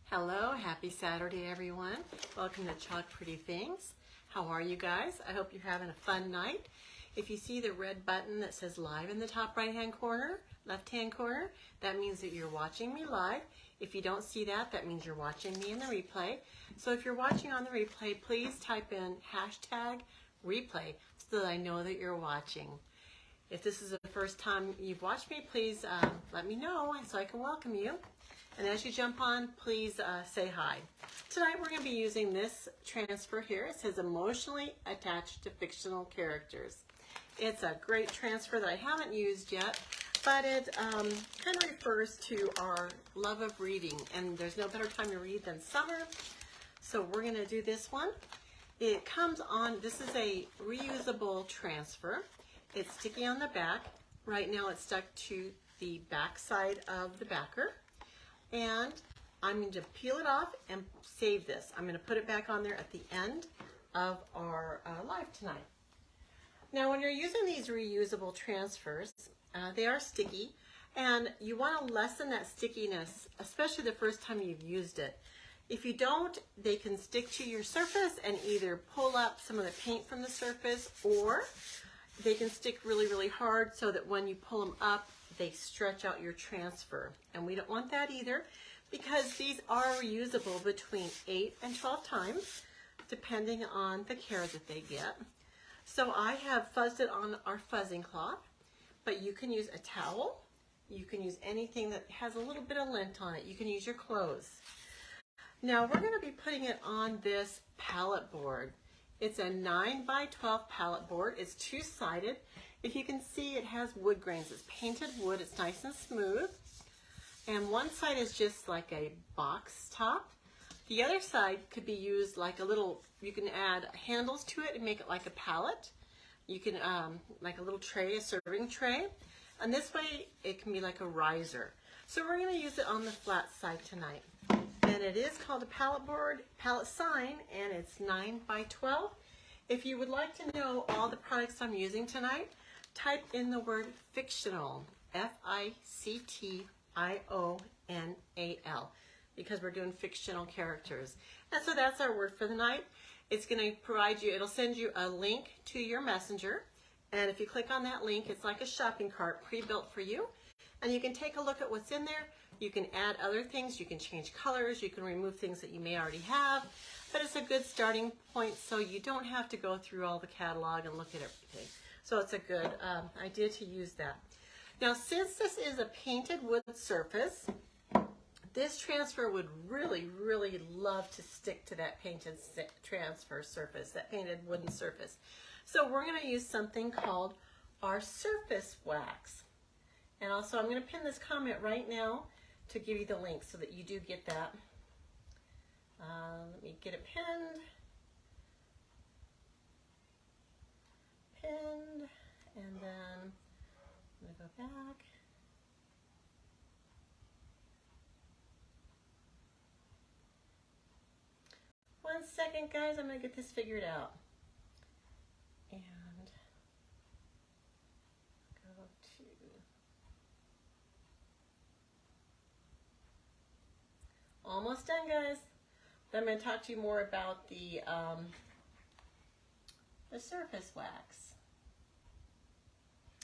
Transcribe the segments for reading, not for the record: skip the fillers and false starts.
Hello, happy Saturday everyone. Welcome to Chalk Pretty Things. How are you guys? I hope you're having a fun night. If you see the red button that says live in the top right hand corner, left hand corner, that means that you're watching me live. If you don't see that, that means you're watching me in the replay. So if you're watching on the replay, please type in #replay so that I know that you're watching. If this is the first time you've watched me, please let me know so I can welcome you. And as you jump on, please say hi. Tonight we're going to be using this transfer here. It says emotionally attached to fictional characters. It's a great transfer that I haven't used yet, but it kind of refers to our love of reading. And there's no better time to read than summer. So we're going to do this one. It comes on, this is a reusable transfer. It's sticky on the back. Right now it's stuck to the back side of the backer. And I'm going to peel it off and save this. I'm going to put it back on there at the end of our live tonight. Now when you're using these reusable transfers, they are sticky and you want to lessen that stickiness, especially the first time you've used it. If you don't, they can stick to your surface and either pull up some of the paint from the surface, or they can stick really, really hard so that when you pull them up, they stretch out your transfer. And we don't want that either, because these are reusable between 8 and 12 times, depending on the care that they get. So I have fuzzed it on our fuzzing cloth, but you can use a towel. You can use anything that has a little bit of lint on it. You can use your clothes. Now we're going to be putting it on this palette board. It's a 9 by 12 palette board. It's two-sided. If you can see, it has wood grains. It's painted wood. It's nice and smooth. And one side is just like a box top. The other side could be used like a little, you can add handles to it and make it like a palette. You can, like a little tray, a serving tray. And this way, it can be like a riser. So we're going to use it on the flat side tonight. And it is called a palette board, palette sign, and it's 9 by 12. If you would like to know all the products I'm using tonight, type in the word fictional, F-I-C-T-I-O-N-A-L, because we're doing fictional characters. And so that's our word for the night. It's going to provide you, it'll send you a link to your messenger. And if you click on that link, it's like a shopping cart pre-built for you. And you can take a look at what's in there. You can add other things, you can change colors, you can remove things that you may already have, but it's a good starting point so you don't have to go through all the catalog and look at everything. So it's a good idea to use that. Now since this is a painted wood surface, this transfer would really, really love to stick to that painted transfer surface, that painted wooden surface. So we're going to use something called our surface wax. And also I'm going to pin this comment right now to give you the link so that you do get that. Let me get it pinned, and then I'm going to go back. One second, guys, I'm going to get this figured out. And go to... Almost done, guys. Then I'm going to talk to you more about the surface wax.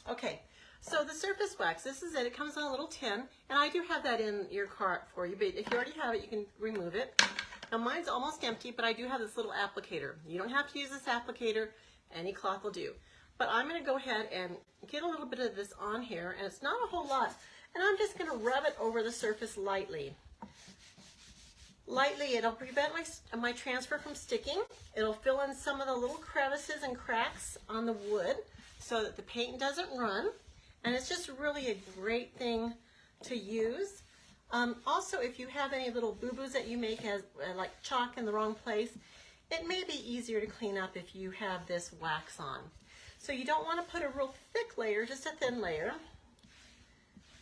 Okay, so the surface wax, this is it. It comes in a little tin, and I do have that in your cart for you, but if you already have it, you can remove it. Now mine's almost empty, but I do have this little applicator. You don't have to use this applicator. Any cloth will do. But I'm going to go ahead and get a little bit of this on here, and it's not a whole lot. And I'm just going to rub it over the surface lightly. Lightly, it'll prevent my transfer from sticking. It'll fill in some of the little crevices and cracks on the wood so that the paint doesn't run. And it's just really a great thing to use. Also, if you have any little boo-boos that you make as like chalk in the wrong place, it may be easier to clean up if you have this wax on. So you don't want to put a real thick layer, just a thin layer.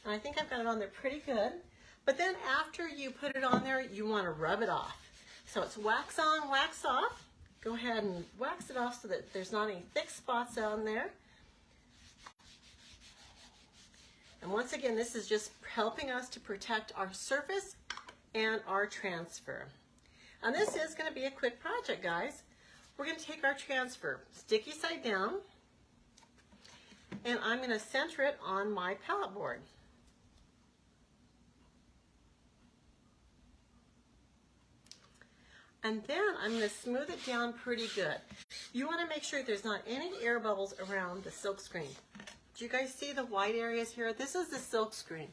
And I think I've got it on there pretty good. But then after you put it on there, you want to rub it off. So it's wax on, wax off. Go ahead and wax it off so that there's not any thick spots on there. And once again, this is just helping us to protect our surface and our transfer. And this is going to be a quick project, guys. We're going to take our transfer sticky side down, and I'm going to center it on my palette board. And then I'm going to smooth it down pretty good. You want to make sure there's not any air bubbles around the silk screen. Do you guys see the white areas here? This is the silk screen,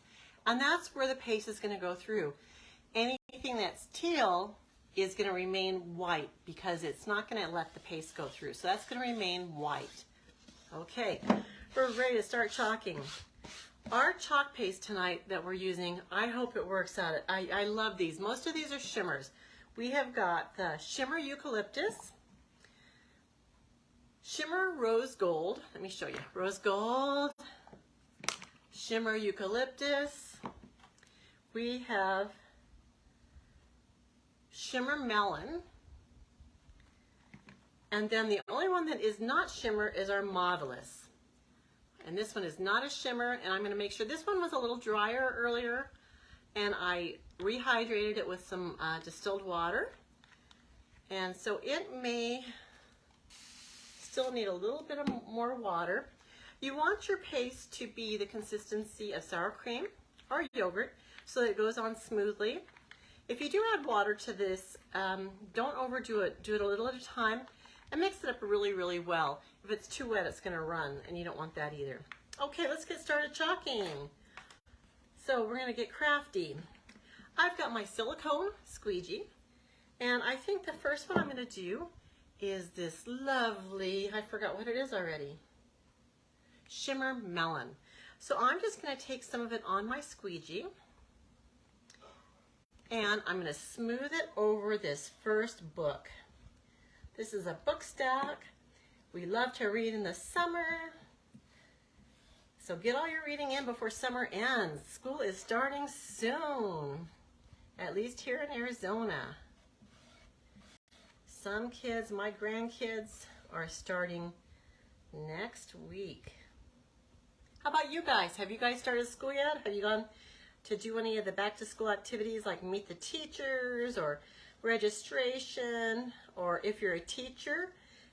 and that's where the paste is going to go through. Anything that's teal is going to remain white because it's not going to let the paste go through. So that's going to remain white. Okay, we're ready to start chalking. Our chalk paste tonight that we're using, I hope it works out. I love these. Most of these are shimmers. We have got the Shimmer Eucalyptus, Shimmer Rose Gold. Let me show you. Rose Gold, Shimmer Eucalyptus. We have Shimmer Melon. And then the only one that is not shimmer is our Marvelous. And this one is not a shimmer, and I'm going to make sure this one was a little drier earlier, and I rehydrated it with some distilled water, and so it may still need a little bit of more water. You want your paste to be the consistency of sour cream or yogurt so that it goes on smoothly. If you do add water to this, don't overdo it. Do it a little at a time and mix it up really, really well. If it's too wet, it's going to run, and you don't want that either. Okay, let's get started chalking. So we're going to get crafty. I've got my silicone squeegee, and I think the first one I'm going to do is this lovely, I forgot what it is already, Shimmer Melon. So I'm just going to take some of it on my squeegee, and I'm going to smooth it over this first book. This is a book stack. We love to read in the summer. So get all your reading in before summer ends. School is starting soon, at least here in Arizona. Some kids, my grandkids, are starting next week. How about you guys? Have you guys started school yet? Have you gone to do any of the back to school activities like meet the teachers or registration? Or if you're a teacher,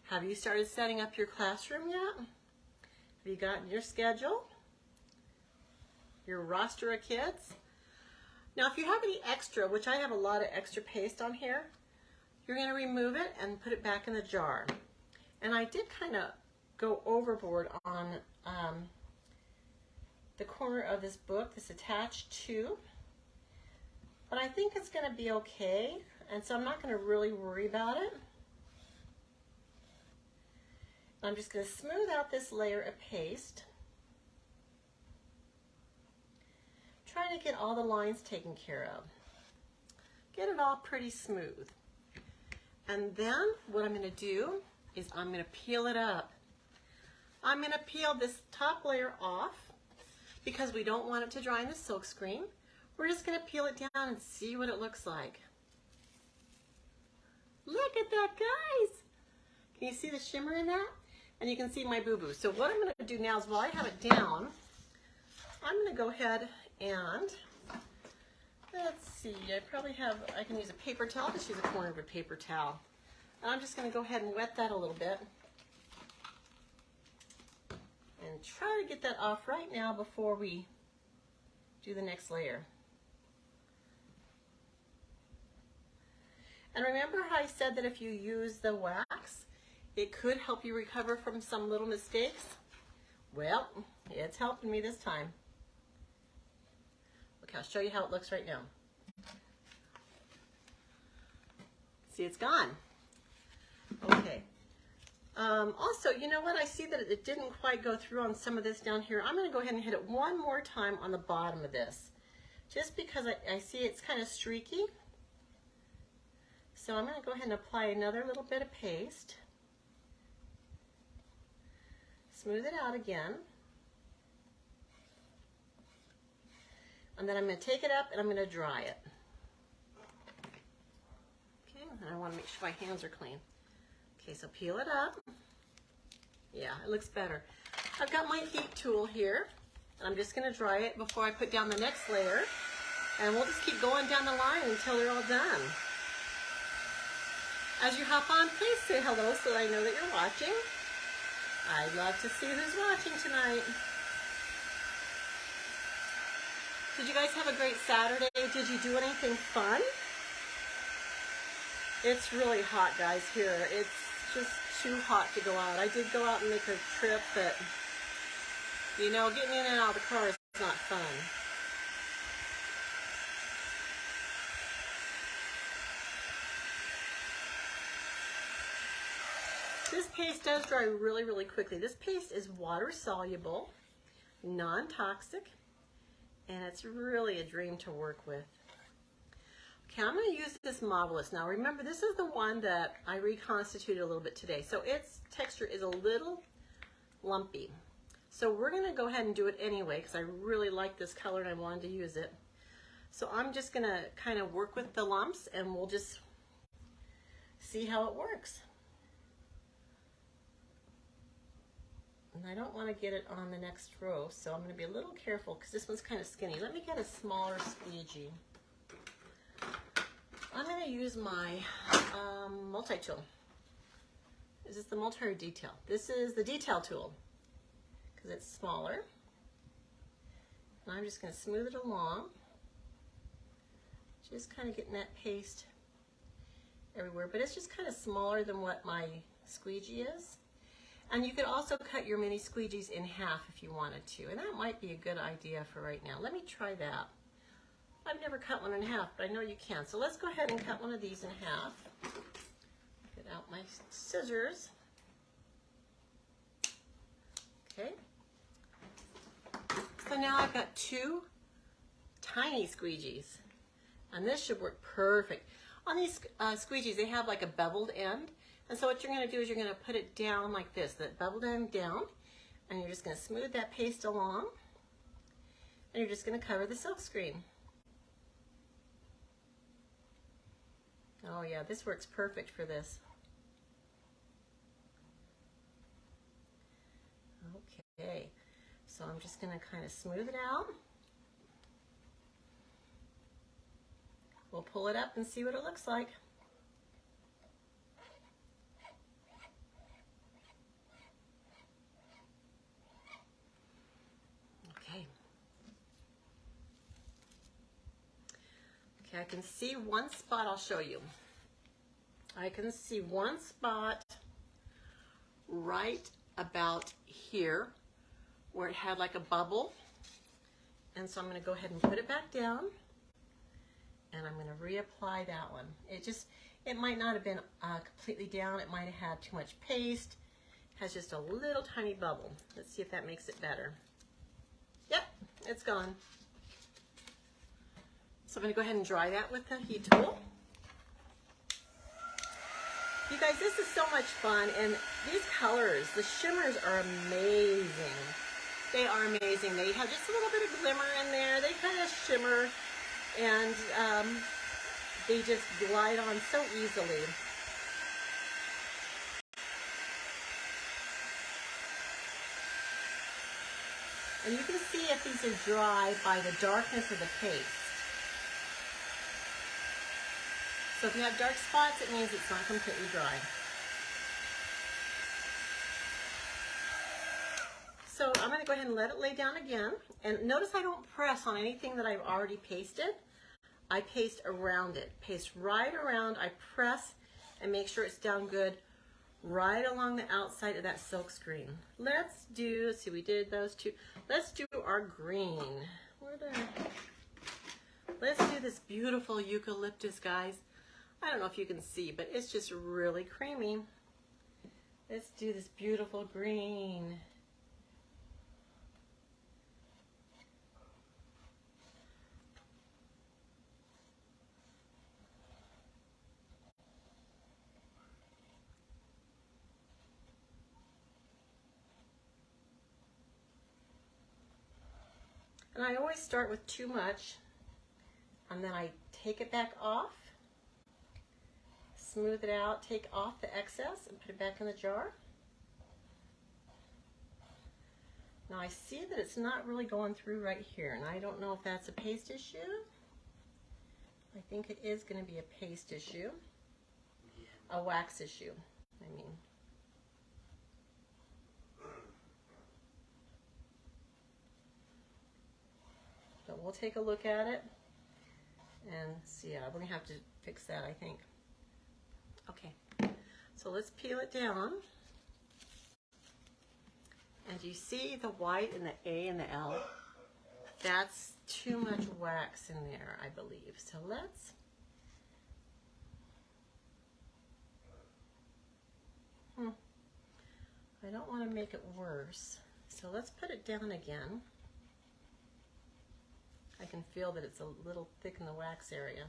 have you started setting up your classroom yet? Have you gotten your schedule? Your roster of kids? Now if you have any extra, which I have a lot of extra paste on here, you're going to remove it and put it back in the jar. And I did kind of go overboard on the corner of this book, this attached to, but I think it's going to be okay, and so I'm not going to really worry about it. I'm just going to smooth out this layer of paste. Try to get all the lines taken care of. Get it all pretty smooth. And then what I'm going to do is I'm going to peel it up. I'm going to peel this top layer off because we don't want it to dry in the silk screen. We're just going to peel it down and see what it looks like. Look at that, guys! Can you see the shimmer in that? And you can see my boo-boo. So what I'm going to do now is while I have it down, I'm going to go ahead and, let's see, I can use a paper towel. Just use a corner of a paper towel. And I'm just going to go ahead and wet that a little bit. And try to get that off right now before we do the next layer. And remember how I said that if you use the wax, it could help you recover from some little mistakes? Well, it's helping me this time. Okay, I'll show you how it looks right now. See, it's gone. Okay. Also, you know what? I see that it didn't quite go through on some of this down here. I'm going to go ahead and hit it one more time on the bottom of this, just because I see it's kind of streaky. So I'm going to go ahead and apply another little bit of paste. Smooth it out again. And then I'm going to take it up and I'm going to dry it. Okay, and I want to make sure my hands are clean. Okay, so peel it up. Yeah, it looks better. I've got my heat tool here, and I'm just going to dry it before I put down the next layer. And we'll just keep going down the line until they're all done. As you hop on, please say hello so that I know that you're watching. I'd love to see who's watching tonight. Did you guys have a great Saturday? Did you do anything fun? It's really hot, guys, here. It's just too hot to go out. I did go out and make a trip, but, you know, getting in and out of the car is not fun. This paste does dry really, really quickly. This paste is water soluble, non-toxic, and it's really a dream to work with. Okay, I'm going to use this Marvelous. Now remember, this is the one that I reconstituted a little bit today, so its texture is a little lumpy. So we're going to go ahead and do it anyway because I really like this color and I wanted to use it. So I'm just going to kind of work with the lumps and we'll just see how it works. And I don't want to get it on the next row, so I'm going to be a little careful because this one's kind of skinny. Let me get a smaller squeegee. I'm going to use my multi-tool. Is this the multi or detail? This is the detail tool because it's smaller. And I'm just going to smooth it along. Just kind of getting that paste everywhere, but it's just kind of smaller than what my squeegee is. And you could also cut your mini squeegees in half if you wanted to, and that might be a good idea for right now. Let me try that. I've never cut one in half, but I know you can. So let's go ahead and cut one of these in half. Get out my scissors. Okay. So now I've got two tiny squeegees, and this should work perfect. On these squeegees, they have like a beveled end. And so what you're going to do is you're going to put it down like this, that beveled end down, and you're just going to smooth that paste along, and you're just going to cover the silk screen. Oh yeah, this works perfect for this. Okay, so I'm just going to kind of smooth it out. We'll pull it up and see what it looks like. I can see one spot. I'll show you. I can see one spot right about here where it had like a bubble, and so I'm going to go ahead and put it back down, and I'm going to reapply that one. It might not have been completely down. It might have had too much paste. It has just a little tiny bubble. Let's see if that makes it better. Yep, it's gone. So I'm going to go ahead and dry that with the heat tool. You guys, this is so much fun, and these colors, the shimmers are amazing. They are amazing. They have just a little bit of glimmer in there. They kind of shimmer, and they just glide on so easily. And you can see if these are dry by the darkness of the paste. So if you have dark spots, it means it's not completely dry. So I'm going to go ahead and let it lay down again. And notice I don't press on anything that I've already pasted. I paste around it. Paste right around. I press and make sure it's down good right along the outside of that silk screen. Let's see, we did those two. Let's do our green. Let's do this beautiful eucalyptus, guys. I don't know if you can see, but it's just really creamy. Let's do this beautiful green. And I always start with too much, and then I take it back off. Smooth it out, take off the excess, and put it back in the jar. Now I see that it's not really going through right here, and I don't know if that's a paste issue. I think it is going to be a paste issue, a wax issue, I mean. But we'll take a look at it and see. Yeah, we're going to have to fix that, I think. Okay, so let's peel it down. And you see the white and the A and the L? That's too much wax in there, I believe. So let's I don't want to make it worse. So let's put it down again. I can feel that it's a little thick in the wax area.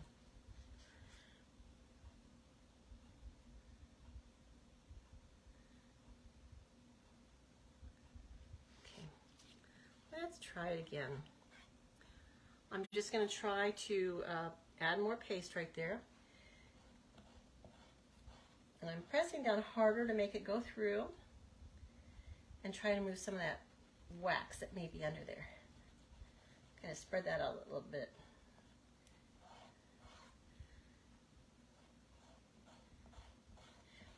Okay, let's try it again. I'm just going to try to add more paste right there. And I'm pressing down harder to make it go through and try to move some of that wax that may be under there. Kind of spread that out a little bit.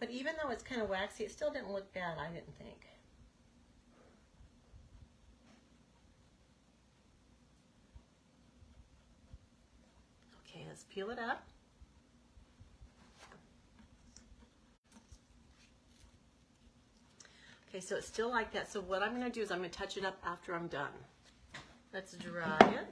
But even though it's kind of waxy, it still didn't look bad, I didn't think. Okay, let's peel it up. Okay, so it's still like that. So what I'm going to do is I'm going to touch it up after I'm done. Let's dry it.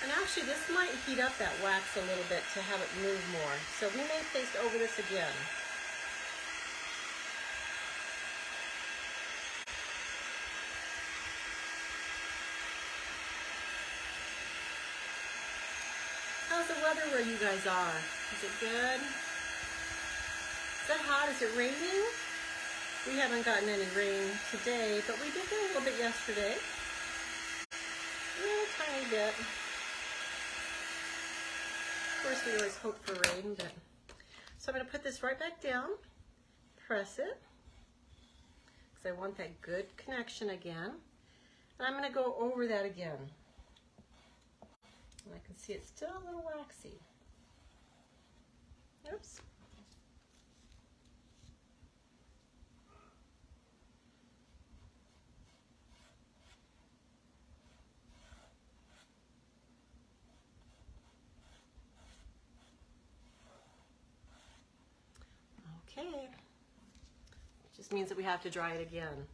And actually this might heat up that wax a little bit to have it move more. So we may paste over this again. How's the weather where you guys are? Is it good? Is it hot? Is it raining? We haven't gotten any rain today, but we did get a little bit yesterday. A little tiny bit. Of course, we always hope for rain, but... So I'm going to put this right back down, press it, because I want that good connection again. And I'm going to go over that again. And I can see it's still a little waxy. Oops. Okay. It just means that we have to dry it again.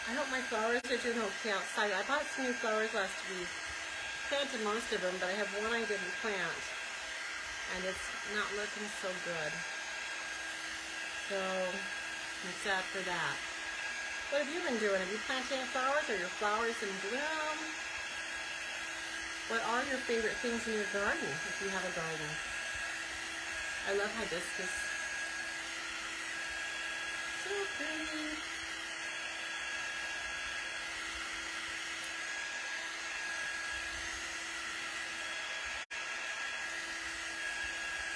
I hope my flowers are doing okay outside. I bought some new flowers last week. Planted most of them, but I have one I didn't plant. And it's not looking so good. So I'm sad for that. What have you been doing? Have you planted any flowers? Are your flowers in bloom? What are your favorite things in your garden, if you have a garden? I love hibiscus. So pretty.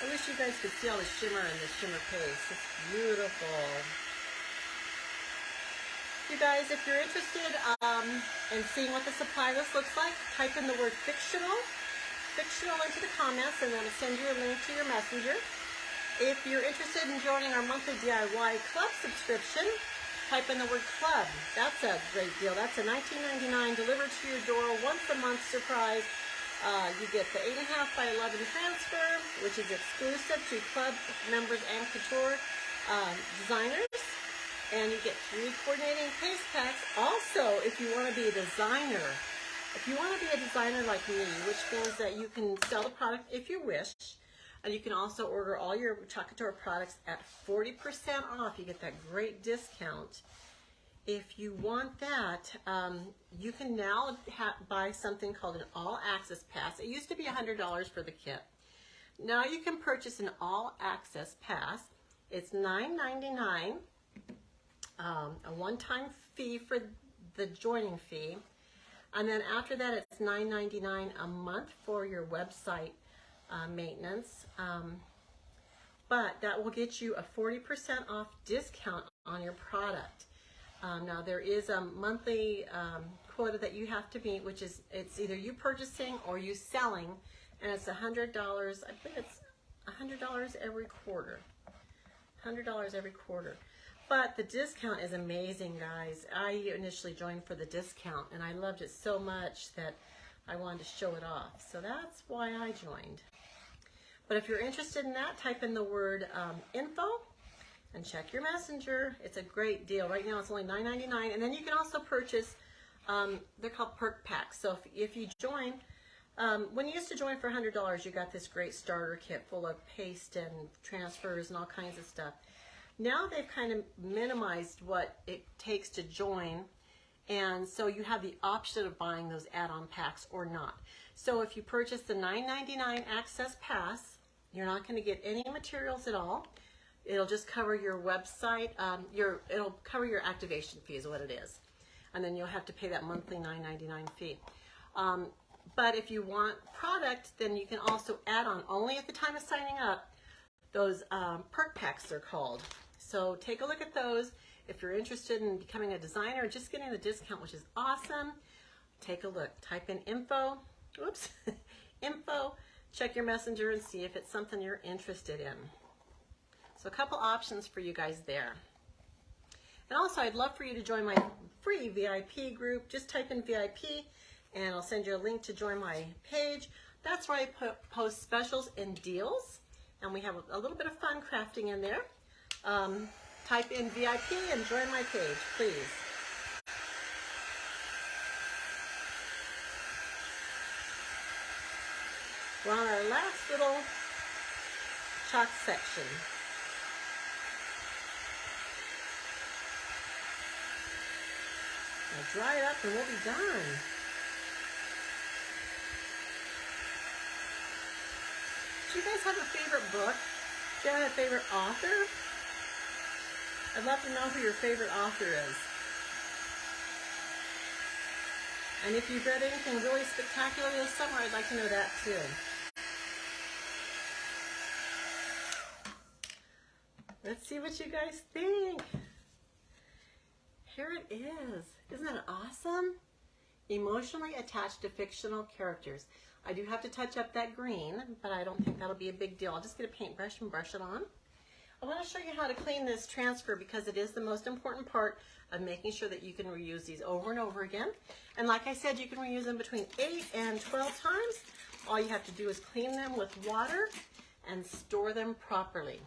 I wish you guys could see all the shimmer in this shimmer paste. It's beautiful. You guys, if you're interested in seeing what the supply list looks like, type in the word fictional into the comments, and then I'll send you a link to your messenger. If you're interested in joining our monthly DIY club subscription, type in the word club. That's a great deal. That's a $19.99 delivered to your door once a month surprise. You get the 8.5 by 11 transfer, which is exclusive to club members and couture designers. And you get 3 coordinating paste packs. Also, if you want to be a designer, like me, which means that you can sell the product if you wish, and you can also order all your Chocolate Door products at 40% off. You get that great discount. If you want that, you can now buy something called an all-access pass. It used to be $100 for the kit. now you can purchase an all-access pass. It's $9.99, a one-time fee for the joining fee. And then after that, it's $9.99 a month for your website maintenance. But that will get you a 40% off discount on your product. Now there is a monthly quota that you have to meet, which is it's either you purchasing or you selling, and it's $100. I believe it's $100 every quarter. $100 every quarter. But the discount is amazing, guys. I initially joined for the discount, and I loved it so much that I wanted to show it off. So that's why I joined. But if you're interested in that, type in the word info and check your messenger. It's a great deal. Right now it's only $9.99, and then you can also purchase, they're called perk packs. So if you join, when you used to join for $100, you got this great starter kit full of paste and transfers and all kinds of stuff. Now they've kind of minimized what it takes to join, and so you have the option of buying those add-on packs or not. So if you purchase the $9.99 Access Pass, you're not going to get any materials at all. It'll just cover your website, it'll cover your activation fee is what it is. And then you'll have to pay that monthly $9.99 fee. But if you want product, then you can also add on, only at the time of signing up, those perk packs they're called. So take a look at those. If you're interested in becoming a designer or just getting the discount, which is awesome, take a look. Type in info, whoops, info, check your messenger and see if it's something you're interested in. So a couple options for you guys there. And also I'd love for you to join my free VIP group. Just type in VIP and I'll send you a link to join my page. That's where I post specials and deals. And we have a little bit of fun crafting in there. Type in VIP and join my page, please. We're on our last little chalk section. Now dry it up and we'll be done. Do you guys have a favorite book? Do you have a favorite author? I'd love to know who your favorite author is. And if you've read anything really spectacular this summer, I'd like to know that too. Let's see what you guys think. Here it is. Isn't that awesome? Emotionally attached to fictional characters. I do have to touch up that green, but I don't think that'll be a big deal. I'll just get a paintbrush and brush it on. I want to show you how to clean this transfer because it is the most important part of making sure that you can reuse these over and over again. And like I said, you can reuse them between 8 and 12 times. All you have to do is clean them with water and store them properly.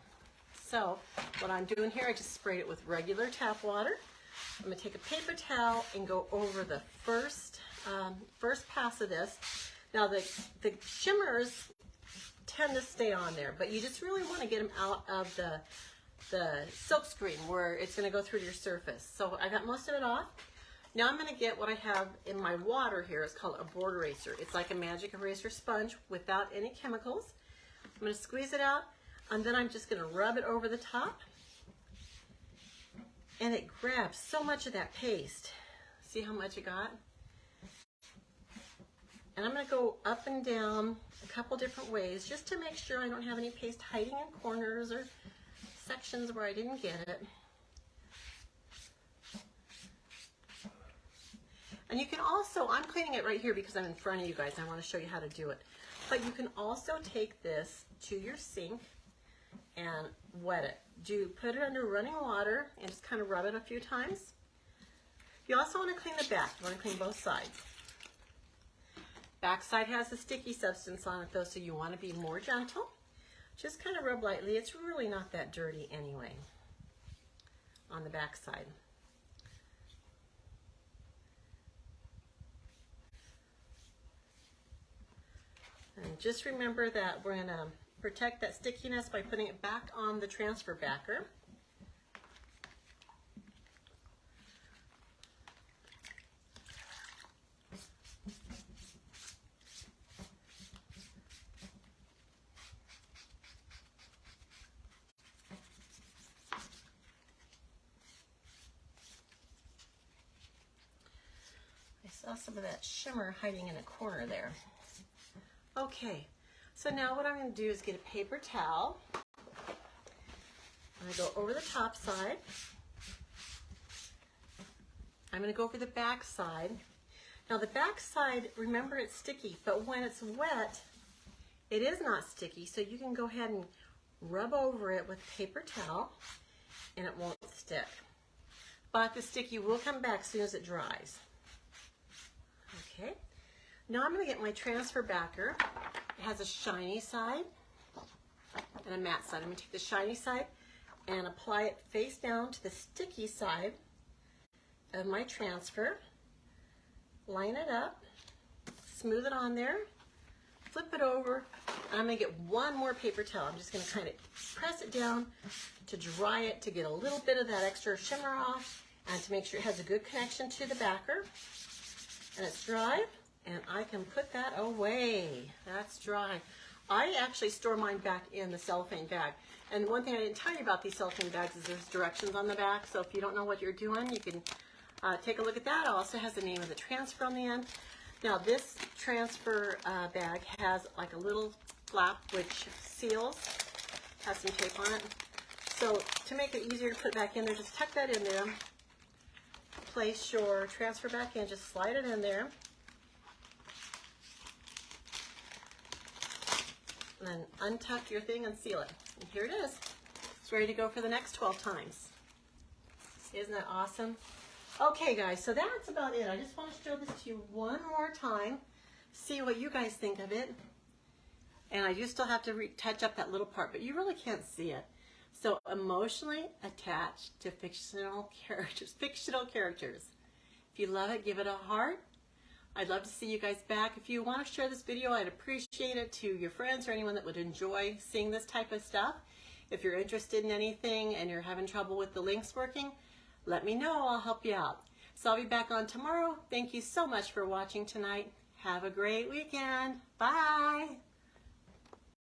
So what I'm doing here, I just sprayed it with regular tap water. I'm going to take a paper towel and go over the first pass of this. Now the shimmers tend to stay on there, but you just really want to get them out of the silk screen where it's going to go through to your surface. So I got most of it off. Now I'm going to get what I have in my water here. It's called a board eraser. It's like a magic eraser sponge without any chemicals. I'm going to squeeze it out, and then I'm just going to rub it over the top. And it grabs so much of that paste. See how much it got? And I'm going to go up and down a couple different ways just to make sure I don't have any paste hiding in corners or sections where I didn't get it. And you can also, I'm cleaning it right here because I'm in front of you guys. I want to show you how to do it. But you can also take this to your sink and wet it. Put it under running water and just kind of rub it a few times. You also want to clean the back. You want to clean both sides. Back side has a sticky substance on it though, so you want to be more gentle. Just kind of rub lightly. It's really not that dirty anyway on the back side. And just remember that we're going to protect that stickiness by putting it back on the transfer backer. saw some of that shimmer hiding in a corner there. Okay, so now what I'm going to do is get a paper towel. I'm going to go over the top side. I'm going to go over the back side. Now the back side, remember it's sticky, but when it's wet, it is not sticky, so you can go ahead and rub over it with a paper towel and it won't stick. But the sticky will come back as soon as it dries. Okay, now I'm going to get my transfer backer. It has a shiny side and a matte side. I'm going to take the shiny side and apply it face down to the sticky side of my transfer. Line it up, smooth it on there, flip it over, and I'm going to get one more paper towel. I'm just going to kind of press it down to dry it, to get a little bit of that extra shimmer off, and to make sure it has a good connection to the backer. And it's dry, and I can put that away. That's dry. I actually store mine back in the cellophane bag. And one thing I didn't tell you about these cellophane bags is there's directions on the back, so if you don't know what you're doing, you can take a look at that. It also has the name of the transfer on the end. Now this transfer bag has like a little flap which seals, has some tape on it. So to make it easier to put back in there, just tuck that in there. Place your transfer back in, just slide it in there. And then untuck your thing and seal it. And here it is. It's ready to go for the next 12 times. Isn't that awesome? Okay guys, so that's about it. I just want to show this to you one more time, see what you guys think of it. And I do still have to touch up that little part, but you really can't see it. So emotionally attached to fictional characters. If you love it, give it a heart. I'd love to see you guys back. If you want to share this video, I'd appreciate it to your friends or anyone that would enjoy seeing this type of stuff. If you're interested in anything and you're having trouble with the links working, let me know, I'll help you out. So I'll be back on tomorrow. Thank you so much for watching tonight. Have a great weekend. Bye.